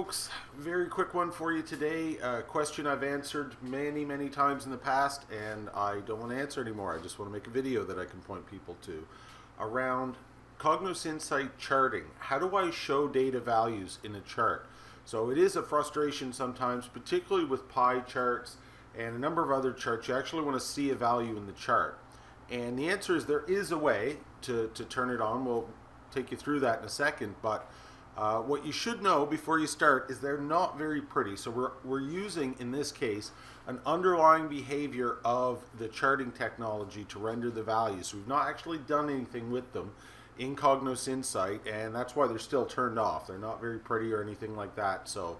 folks, very quick one for you today. A question I've answered many times in the past, and I don't want to answer anymore. I just want to make a video that I can point people to around Cognos Insight charting. How do I show data values in a chart? So it is a frustration sometimes, particularly with pie charts and a number of other charts. You actually want to see a value in the chart. And the answer is there is a way to turn it on. We'll take you through that in a second, but what you should know before you start is they're not very pretty. So we're using, in this case, an underlying behavior of the charting technology to render the values. So we've not actually done anything with them in Cognos Insight, and that's why they're still turned off. They're not very pretty or anything like that. So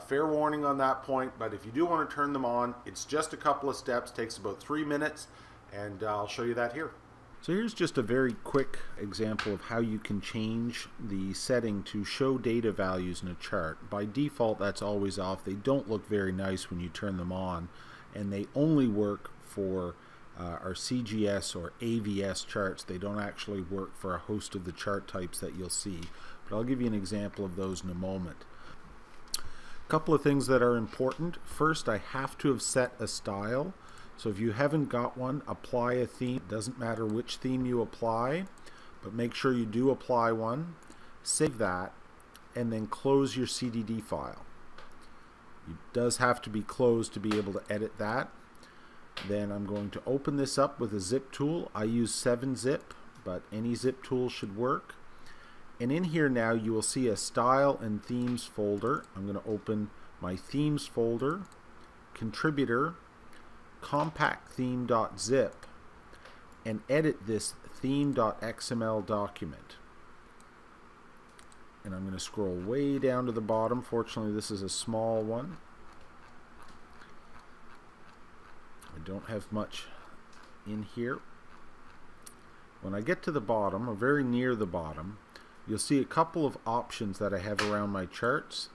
fair warning on that point, but if you do want to turn them on, it's just a couple of steps, takes about 3 minutes, and I'll show you that here. So here's just a very quick example of how you can change the setting to show data values in a chart. By default, that's always off. They don't look very nice when you turn them on, and they only work for our CGS or AVS charts. They don't actually work for a host of the chart types that you'll see, but I'll give you an example of those in a moment. A couple of things that are important. First, I have to have set a style. So if you haven't got one, apply a theme. It doesn't matter which theme you apply, but make sure you do apply one. Save that, and then close your CDD file. It does have to be closed to be able to edit that. Then I'm going to open this up with a zip tool. I use 7-zip, but any zip tool should work. And in here now you will see a style and themes folder. I'm going to open my themes folder, contributor, compact theme.zip, and edit this theme.xml document. And I'm going to scroll way down to the bottom. Fortunately, this is a small one. I don't have much in here. When I get to the bottom, or very near the bottom, you'll see a couple of options that I have around my charts.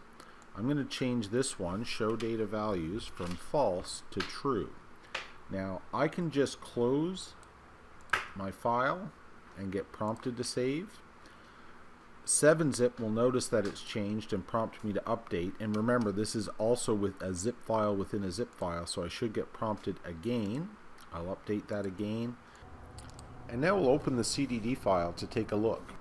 I'm going to change this one, show data values, from false to true. Now I can just close my file and get prompted to save. 7-zip will notice that it's changed and prompt me to update, and remember this is also with a zip file within a zip file, so I should get prompted again. I'll update that again, and now we'll open the CDD file to take a look.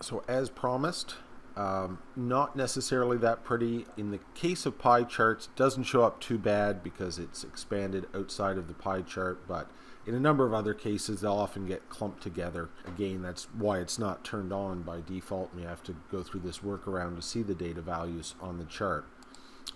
So as promised, not necessarily that pretty. In the case of pie charts, it doesn't show up too bad because it's expanded outside of the pie chart, but in a number of other cases they'll often get clumped together. Again, that's why it's not turned on by default, and you have to go through this workaround to see the data values on the chart.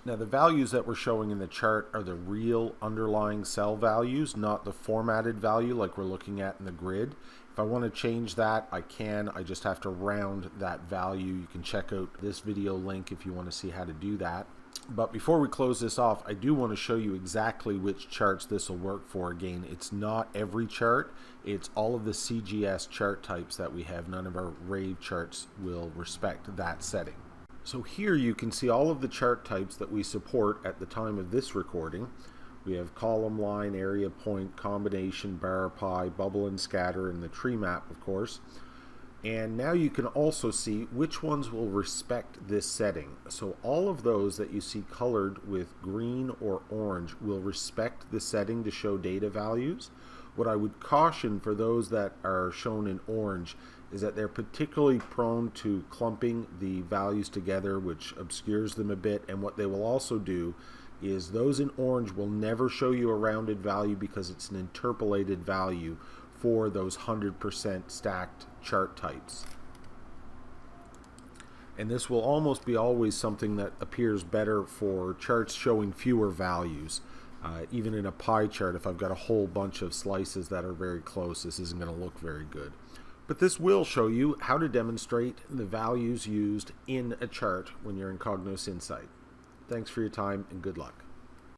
Now the values that we're showing in the chart are the real underlying cell values, not the formatted value like we're looking at in the grid. If I want to change that, I can. I just have to round that value. You can check out this video link if you want to see how to do that. But before we close this off, I do want to show you exactly which charts this will work for. Again, it's not every chart. It's all of the CGS chart types that we have. None of our Rave charts will respect that setting. So here you can see all of the chart types that we support at the time of this recording. We have column, line, area, point, combination, bar, pie, bubble and scatter, and the tree map, of course. And now you can also see which ones will respect this setting. So all of those that you see colored with green or orange will respect the setting to show data values. What I would caution for those that are shown in orange is that they're particularly prone to clumping the values together, which obscures them a bit. And what they will also do is those in orange will never show you a rounded value because it's an interpolated value for those 100% stacked chart types. And this will almost be always something that appears better for charts showing fewer values. Even in a pie chart, if I've got a whole bunch of slices that are very close, this isn't going to look very good. But this will show you how to demonstrate the values used in a chart when you're in Cognos Insight. Thanks for your time and good luck.